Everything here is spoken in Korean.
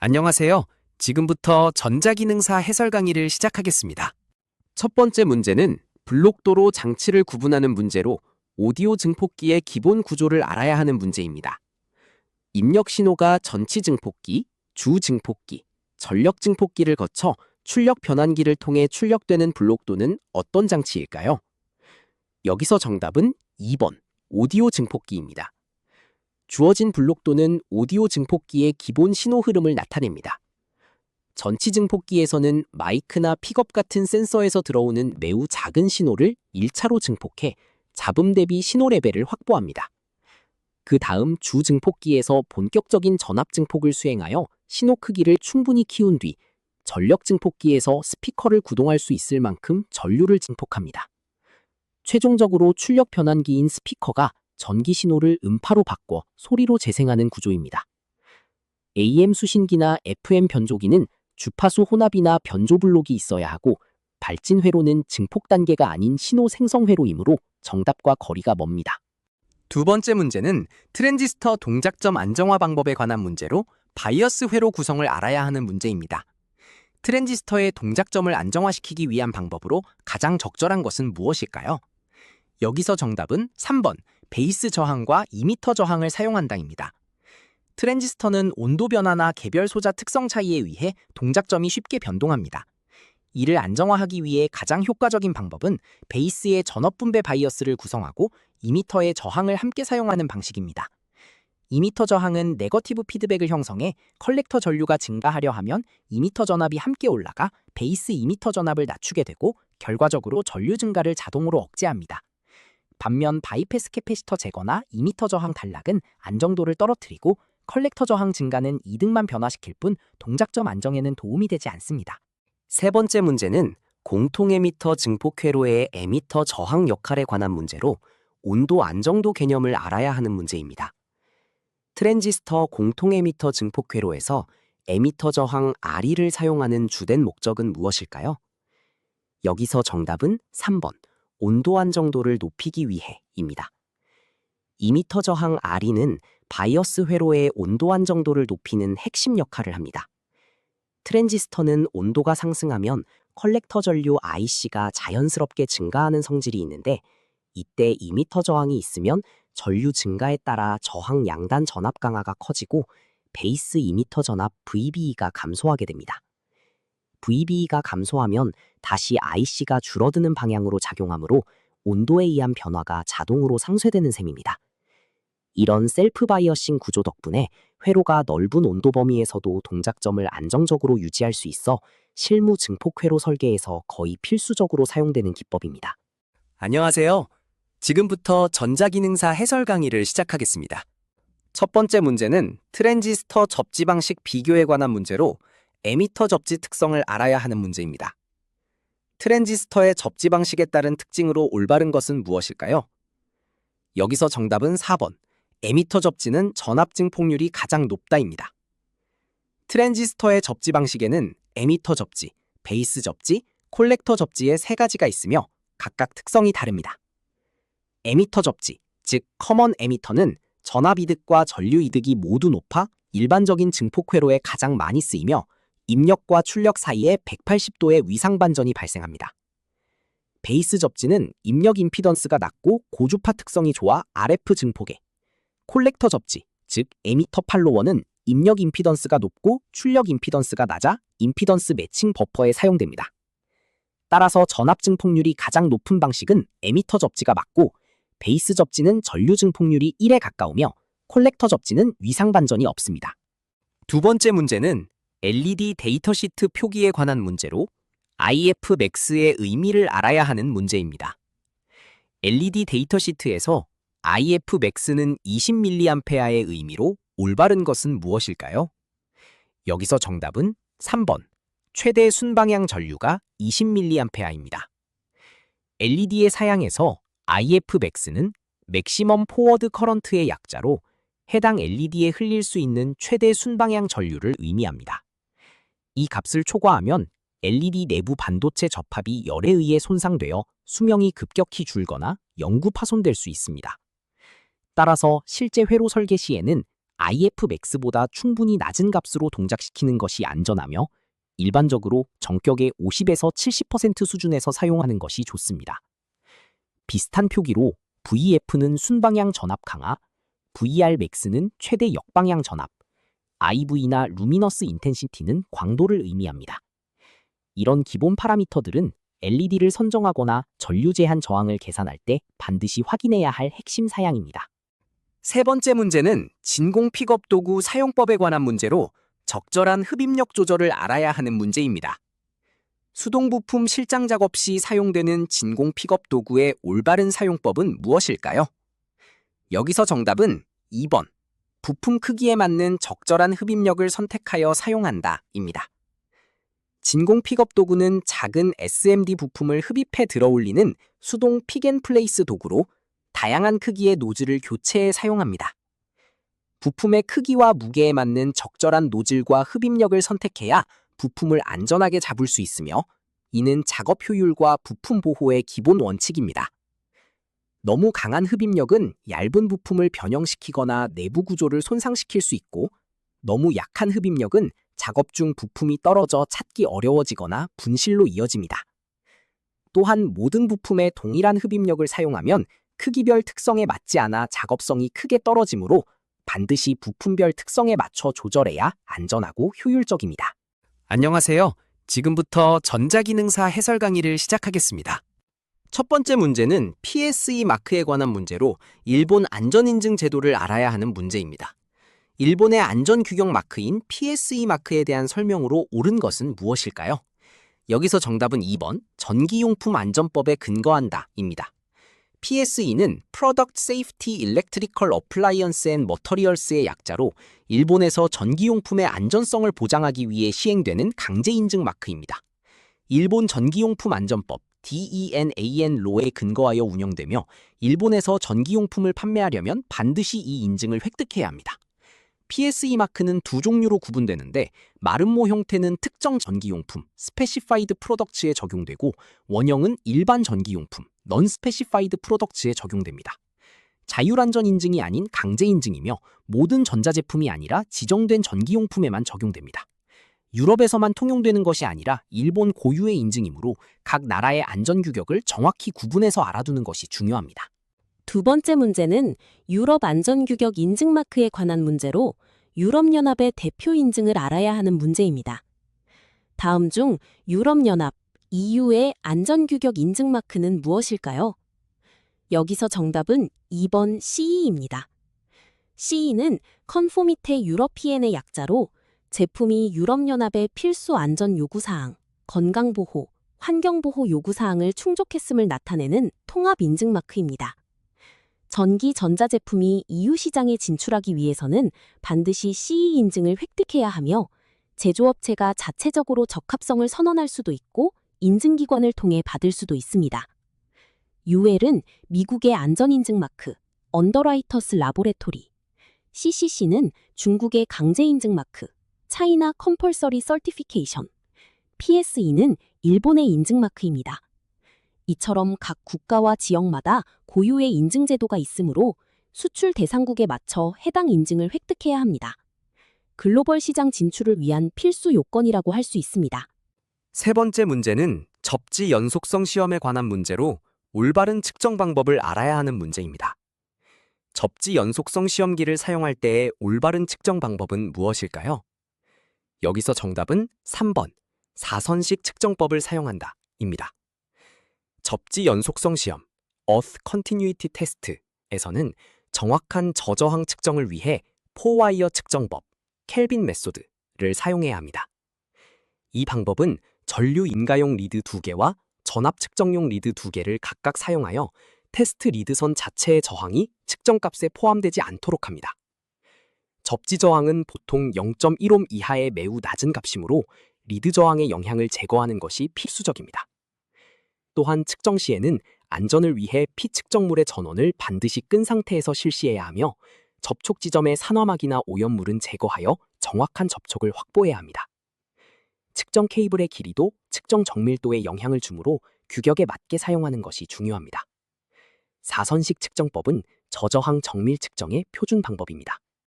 안녕하세요. 지금부터 전자기능사 해설 강의를 시작하겠습니다. 첫 번째 문제는 블록도로 장치를 구분하는 문제로 오디오 증폭기의 기본 구조를 알아야 하는 문제입니다. 입력 신호가 전치 증폭기, 주 증폭기, 전력 증폭기를 거쳐 출력 변환기를 통해 출력되는 블록도는 어떤 장치일까요? 여기서 정답은 2번, 오디오 증폭기입니다. 주어진 블록도는 오디오 증폭기의 기본 신호 흐름을 나타냅니다. 전치 증폭기에서는 마이크나 픽업 같은 센서에서 들어오는 매우 작은 신호를 1차로 증폭해 잡음 대비 신호 레벨을 확보합니다. 그 다음 주 증폭기에서 본격적인 전압 증폭을 수행하여 신호 크기를 충분히 키운 뒤 전력 증폭기에서 스피커를 구동할 수 있을 만큼 전류를 증폭합니다. 최종적으로 출력 변환기인 스피커가 전기 신호를 음파로 바꿔 소리로 재생하는 구조입니다. AM 수신기나 FM 변조기는 주파수 혼합이나 변조 블록이 있어야 하고 발진 회로는 증폭 단계가 아닌 신호 생성 회로이므로 정답과 거리가 멉니다. 두 번째 문제는 트랜지스터 동작점 안정화 방법에 관한 문제로 바이어스 회로 구성을 알아야 하는 문제입니다. 트랜지스터의 동작점을 안정화시키기 위한 방법으로 가장 적절한 것은 무엇일까요? 여기서 정답은 3번, 베이스 저항과 이미터 저항을 사용한다입니다. 트랜지스터는 온도 변화나 개별 소자 특성 차이에 의해 동작점이 쉽게 변동합니다. 이를 안정화하기 위해 가장 효과적인 방법은 베이스의 전업 분배 바이어스를 구성하고 이미터의 저항을 함께 사용하는 방식입니다. 이미터 저항은 네거티브 피드백을 형성해 컬렉터 전류가 증가하려 하면 이미터 전압이 함께 올라가 베이스 이미터 전압을 낮추게 되고 결과적으로 전류 증가를 자동으로 억제합니다. 반면 바이패스 캐패시터 제거나 이미터 저항 단락은 안정도를 떨어뜨리고 컬렉터 저항 증가는 이득만 변화시킬 뿐 동작점 안정에는 도움이 되지 않습니다. 세 번째 문제는 공통 에미터 증폭 회로의 에미터 저항 역할에 관한 문제로 온도 안정도 개념을 알아야 하는 문제입니다. 트랜지스터 공통 에미터 증폭 회로에서 에미터 저항 R를 사용하는 주된 목적은 무엇일까요? 여기서 정답은 3번, 온도 안정도를 높이기 위해입니다. 이미터 저항 R는 바이어스 회로의 온도 안정도를 높이는 핵심 역할을 합니다. 트랜지스터는 온도가 상승하면 컬렉터 전류 IC가 자연스럽게 증가하는 성질이 있는데 이때 이미터 저항이 있으면 전류 증가에 따라 저항 양단 전압 강화가 커지고 베이스 이미터 전압 VBE가 감소하게 됩니다. VBE가 감소하면 다시 IC가 줄어드는 방향으로 작용하므로 온도에 의한 변화가 자동으로 상쇄되는 셈입니다. 이런 셀프 바이어싱 구조 덕분에 회로가 넓은 온도 범위에서도 동작점을 안정적으로 유지할 수 있어 실무 증폭 회로 설계에서 거의 필수적으로 사용되는 기법입니다. 안녕하세요. 지금부터 전자기능사 해설 강의를 시작하겠습니다. 첫 번째 문제는 트랜지스터 접지 방식 비교에 관한 문제로 에미터 접지 특성을 알아야 하는 문제입니다. 트랜지스터의 접지 방식에 따른 특징으로 올바른 것은 무엇일까요? 여기서 정답은 4번, 에미터 접지는 전압 증폭률이 가장 높다입니다. 트랜지스터의 접지 방식에는 에미터 접지, 베이스 접지, 콜렉터 접지의 세 가지가 있으며 각각 특성이 다릅니다. 에미터 접지, 즉 커먼 에미터는 전압 이득과 전류 이득이 모두 높아 일반적인 증폭 회로에 가장 많이 쓰이며 입력과 출력 사이에 180도의 위상 반전이 발생합니다. 베이스 접지는 입력 임피던스가 낮고 고주파 특성이 좋아 RF 증폭에, 콜렉터 접지, 즉 에미터 팔로워는 입력 임피던스가 높고 출력 임피던스가 낮아 임피던스 매칭 버퍼에 사용됩니다. 따라서 전압 증폭률이 가장 높은 방식은 에미터 접지가 맞고 베이스 접지는 전류 증폭률이 1에 가까우며 콜렉터 접지는 위상 반전이 없습니다. 두 번째 문제는 LED 데이터 시트 표기에 관한 문제로 IF max의 의미를 알아야 하는 문제입니다. LED 데이터 시트에서 IF max는 20mA의 의미로 올바른 것은 무엇일까요? 여기서 정답은 3번, 최대 순방향 전류가 20mA입니다. LED의 사양에서 IF max는 맥시멈 포워드 커런트의 약자로 해당 LED에 흘릴 수 있는 최대 순방향 전류를 의미합니다. 이 값을 초과하면 LED 내부 반도체 접합이 열에 의해 손상되어 수명이 급격히 줄거나 영구 파손될 수 있습니다. 따라서 실제 회로 설계 시에는 IFMAX보다 충분히 낮은 값으로 동작시키는 것이 안전하며 일반적으로 정격의 50에서 70% 수준에서 사용하는 것이 좋습니다. 비슷한 표기로 VF는 순방향 전압 강화, VRMAX는 최대 역방향 전압, IV나 루미너스 인텐시티는 광도를 의미합니다. 이런 기본 파라미터들은 LED를 선정하거나 전류 제한 저항을 계산할 때 반드시 확인해야 할 핵심 사양입니다. 세 번째 문제는 진공 픽업 도구 사용법에 관한 문제로 적절한 흡입력 조절을 알아야 하는 문제입니다. 수동 부품 실장 작업 시 사용되는 진공 픽업 도구의 올바른 사용법은 무엇일까요? 여기서 정답은 2번, 부품 크기에 맞는 적절한 흡입력을 선택하여 사용한다입니다. 진공 픽업 도구는 작은 SMD 부품을 흡입해 들어올리는 수동 픽앤플레이스 도구로 다양한 크기의 노즐을 교체해 사용합니다. 부품의 크기와 무게에 맞는 적절한 노즐과 흡입력을 선택해야 부품을 안전하게 잡을 수 있으며 이는 작업 효율과 부품 보호의 기본 원칙입니다. 너무 강한 흡입력은 얇은 부품을 변형시키거나 내부 구조를 손상시킬 수 있고 너무 약한 흡입력은 작업 중 부품이 떨어져 찾기 어려워지거나 분실로 이어집니다. 또한 모든 부품에 동일한 흡입력을 사용하면 크기별 특성에 맞지 않아 작업성이 크게 떨어지므로 반드시 부품별 특성에 맞춰 조절해야 안전하고 효율적입니다. 안녕하세요. 지금부터 전자기능사 해설 강의를 시작하겠습니다. 첫 번째 문제는 PSE 마크에 관한 문제로 일본 안전인증 제도를 알아야 하는 문제입니다. 일본의 안전규격 마크인 PSE 마크에 대한 설명으로 옳은 것은 무엇일까요? 여기서 정답은 2번, 전기용품 안전법에 근거한다입니다. PSE는 Product Safety Electrical Appliance and Materials의 약자로 일본에서 전기용품의 안전성을 보장하기 위해 시행되는 강제인증 마크입니다. 일본 전기용품 안전법 DENAN-로에 근거하여 운영되며 일본에서 전기용품을 판매하려면 반드시 이 인증을 획득해야 합니다. PSE 마크는 두 종류로 구분되는데 마름모 형태는 특정 전기용품 Specified Products에 적용되고 원형은 일반 전기용품 Non-Specified Products에 적용됩니다. 자율안전 인증이 아닌 강제 인증이며 모든 전자제품이 아니라 지정된 전기용품에만 적용됩니다. 유럽에서만 통용되는 것이 아니라 일본 고유의 인증이므로 각 나라의 안전규격을 정확히 구분해서 알아두는 것이 중요합니다. 두 번째 문제는 유럽 안전규격 인증 마크에 관한 문제로 유럽연합의 대표 인증을 알아야 하는 문제입니다. 다음 중 유럽연합, EU의 안전규격 인증 마크는 무엇일까요? 여기서 정답은 2번 CE입니다. CE는 Conformité Européen의 약자로 제품이 유럽연합의 필수 안전 요구사항, 건강보호, 환경보호 요구사항을 충족했음을 나타내는 통합 인증 마크입니다. 전기 전자제품이 EU 시장에 진출하기 위해서는 반드시 CE 인증을 획득해야 하며 제조업체가 자체적으로 적합성을 선언할 수도 있고 인증기관을 통해 받을 수도 있습니다. UL은 미국의 안전인증 마크, 언더라이터스 라보레토리, CCC는 중국의 강제인증 마크, 차이나 컴펄서리 서티피케이션, PSE는 일본의 인증 마크입니다. 이처럼 각 국가와 지역마다 고유의 인증 제도가 있으므로 수출 대상국에 맞춰 해당 인증을 획득해야 합니다. 글로벌 시장 진출을 위한 필수 요건이라고 할 수 있습니다. 세 번째 문제는 접지 연속성 시험에 관한 문제로 올바른 측정 방법을 알아야 하는 문제입니다. 접지 연속성 시험기를 사용할 때의 올바른 측정 방법은 무엇일까요? 여기서 정답은 3번, 4선식 측정법을 사용한다입니다. 접지 연속성 시험, Earth Continuity Test에서는 정확한 저저항 측정을 위해 포와이어 측정법, 켈빈 메소드를 사용해야 합니다. 이 방법은 전류 인가용 리드 2개와 전압 측정용 리드 2개를 각각 사용하여 테스트 리드선 자체의 저항이 측정값에 포함되지 않도록 합니다. 접지 저항은 보통 0.1옴 이하의 매우 낮은 값이므로 리드 저항의 영향을 제거하는 것이 필수적입니다. 또한 측정 시에는 안전을 위해 피측정물의 전원을 반드시 끈 상태에서 실시해야 하며 접촉 지점의 산화막이나 오염물은 제거하여 정확한 접촉을 확보해야 합니다. 측정 케이블의 길이도 측정 정밀도에 영향을 주므로 규격에 맞게 사용하는 것이 중요합니다. 4선식 측정법은 저저항 정밀 측정의 표준 방법입니다.